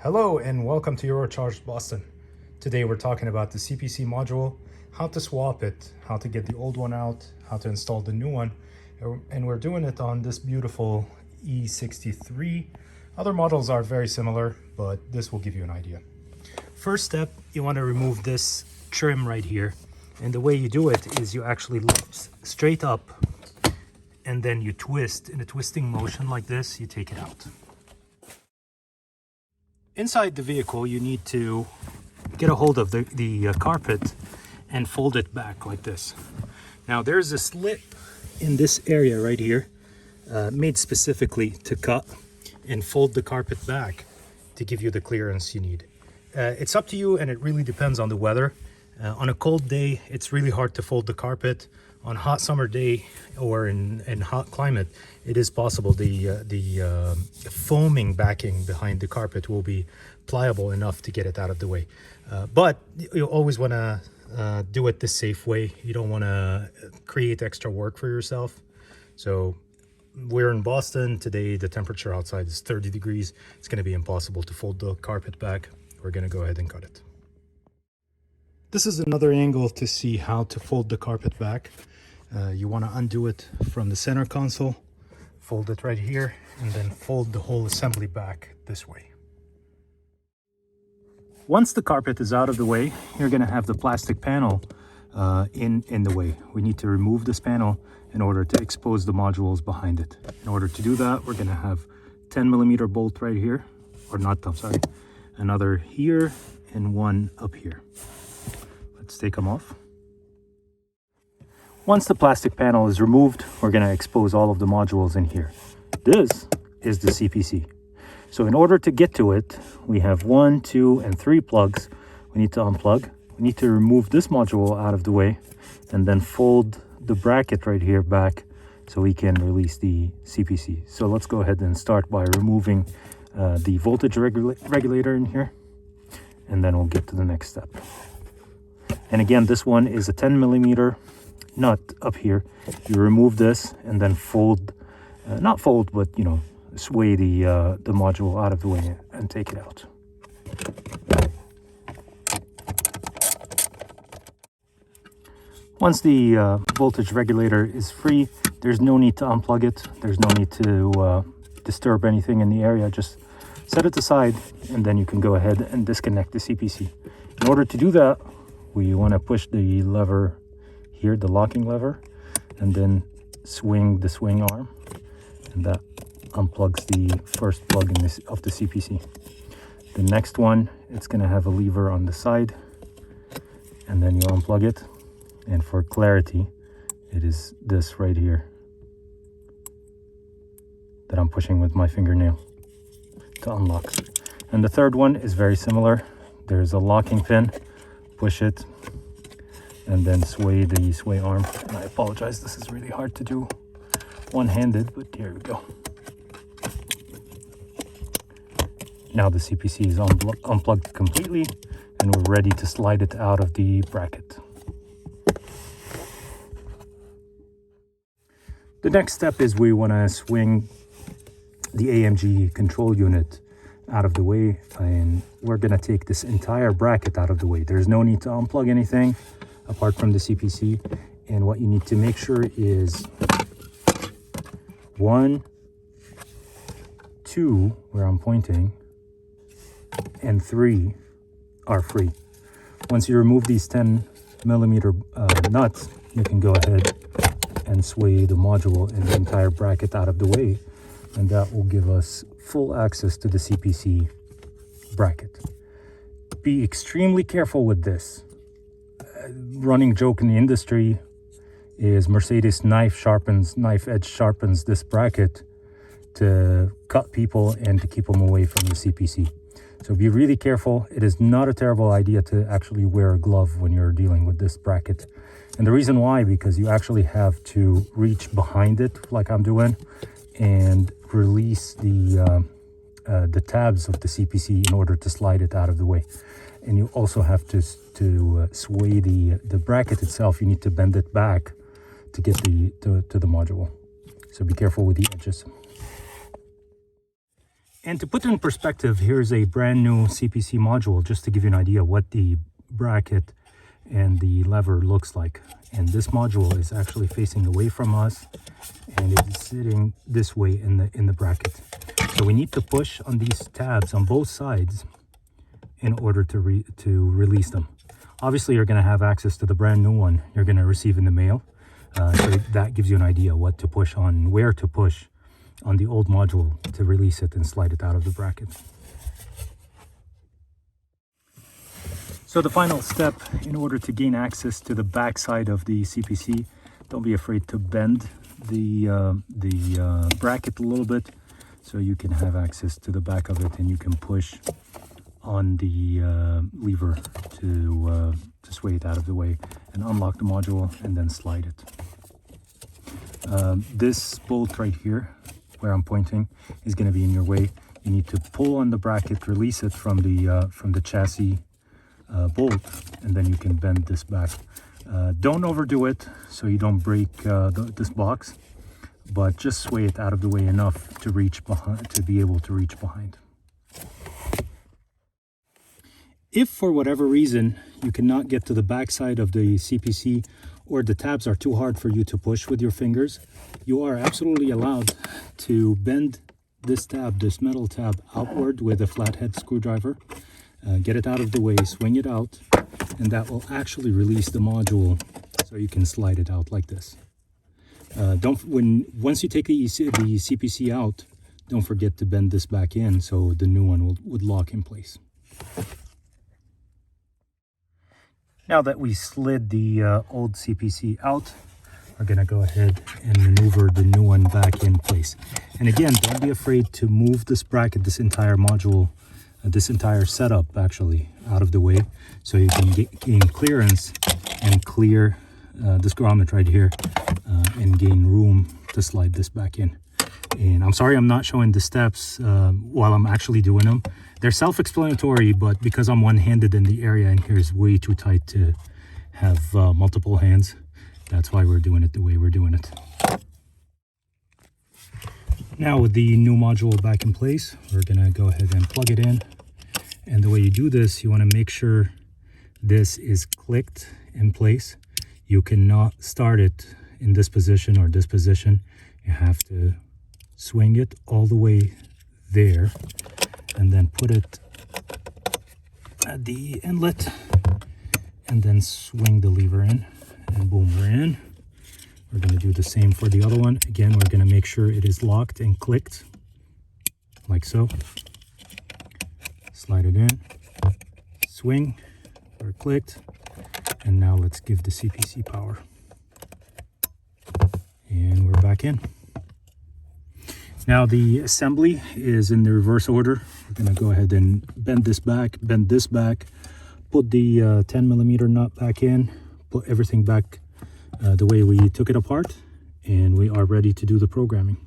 Hello and welcome to EUROCHARGED Boston. Today we're talking about the CPC module, how to swap it, how to get the old one out, how to install the new one, and we're doing it on this beautiful E63. Other models are very similar, but this will give you an idea. First step, you want to remove this trim right here, and the way you do it is you actually lift straight up and then you twist in a twisting motion like this. You take it out. Inside the vehicle, you need to get a hold of the carpet and fold it back like this. Now there's a slit in this area right here made specifically to cut and fold the carpet back to give you the clearance you need. It's up to you, and it really depends on the weather. On a cold day, it's really hard to fold the carpet. On a hot summer day or in hot climate, it is possible. The foaming backing behind the carpet will be pliable enough to get it out of the way. But you always want to do it the safe way. You don't want to create extra work for yourself. So we're in Boston today. The temperature outside is 30 degrees. It's going to be impossible to fold the carpet back. We're going to go ahead and cut it. This is another angle to see how to fold the carpet back. You want to undo it from the center console, fold it right here, and then fold the whole assembly back this way. Once the carpet is out of the way, you're going to have the plastic panel in the way. We need to remove this panel in order to expose the modules behind it. In order to do that, we're going to have 10mm bolt right here, or not, I'm sorry, another here and one up here. Let's take them off. Once the plastic panel is removed, we're going to expose all of the modules in here. This is the CPC. So in order to get to it, we have 1, 2, and 3 plugs we need to unplug. We need to remove this module out of the way and then fold the bracket right here back so we can release the CPC. So let's go ahead and start by removing the voltage regulator in here, and then we'll get to the next step. And again, this one is a 10mm nut up here. You remove this and then fold, not fold, but sway the module out of the way and take it out. Once the voltage regulator is free, there's no need to unplug it. There's no need to disturb anything in the area. Just set it aside, and then you can go ahead and disconnect the CPC. In order to do that, we want to push the lever here, the locking lever, and then swing the swing arm, and that unplugs the first plug of the CPC. The next one, it's going to have a lever on the side, and then you unplug it. And for clarity, it is this right here that I'm pushing with my fingernail to unlock. And the third one is very similar. There's a locking pin. Push it and then sway the sway arm. And I apologize, this is really hard to do one-handed, but here we go. Now the CPC is unplugged completely, and we're ready to slide it out of the bracket. The next step is we want to swing the AMG control unit out of the way, and we're going to take this entire bracket out of the way. There's no need to unplug anything apart from the CPC, and what you need to make sure is 1, 2, where I'm pointing, and 3 are free. Once you remove these 10mm nuts, you can go ahead and sway the module and the entire bracket out of the way, and that will give us full access to the CPC bracket. Be extremely careful with this. Running joke in the industry is Mercedes knife edge sharpens this bracket to cut people and to keep them away from the CPC. So be really careful. It is not a terrible idea to actually wear a glove when you're dealing with this bracket. And the reason why, because you actually have to reach behind it like I'm doing and release the tabs of the CPC in order to slide it out of the way. And you also have to sway the bracket itself. You need to bend it back to get to the module. So be careful with the edges. And to put it in perspective, here's a brand new CPC module, just to give you an idea what the bracket and the lever looks like. And this module is actually facing away from us, and it is sitting this way in the bracket. So we need to push on these tabs on both sides in order to release them. Obviously, you're going to have access to the brand new one you're going to receive in the mail. So that gives you an idea what to push on, where to push on the old module to release it and slide it out of the bracket. So the final step, in order to gain access to the back side of the CPC, don't be afraid to bend the bracket a little bit so you can have access to the back of it, and you can push on the lever to sway it out of the way and unlock the module and then slide it. This bolt right here, where I'm pointing, is going to be in your way. You need to pull on the bracket, release it from the chassis bolt, and then you can bend this back. Don't overdo it so you don't break this box, but just sway it out of the way enough to reach behind, to be able to reach behind. If for whatever reason you cannot get to the back side of the CPC, or the tabs are too hard for you to push with your fingers, you are absolutely allowed to bend this tab, this metal tab, outward with a flathead screwdriver. Get it out of the way, swing it out, and that will actually release the module so you can slide it out like this. Once you take the CPC out, don't forget to bend this back in so the new one would lock in place. Now that we slid the old CPC out, we're going to go ahead and maneuver the new one back in place. And again, don't be afraid to move this bracket, this entire module, this entire setup actually, out of the way so you can gain clearance and clear this grommet right here and gain room to slide this back in. And I'm sorry I'm not showing the steps while I'm actually doing them. They're self-explanatory, but because I'm one-handed in the area and here is way too tight to have multiple hands, that's why we're doing it the way we're doing it. Now with the new module back in place, we're gonna go ahead and plug it in. And the way you do this, you wanna make sure this is clicked in place. You cannot start it in this position or this position. You have to swing it all the way there and then put it at the inlet and then swing the lever in, and boom, we're in. We're going to do the same for the other one. Again, we're going to make sure it is locked and clicked like so. Slide it in, swing, we're clicked, and now let's give the CPC power. And we're back in. Now the assembly is in the reverse order. We're going to go ahead and bend this back, put the 10mm nut back in, put everything back the way we took it apart, and we are ready to do the programming.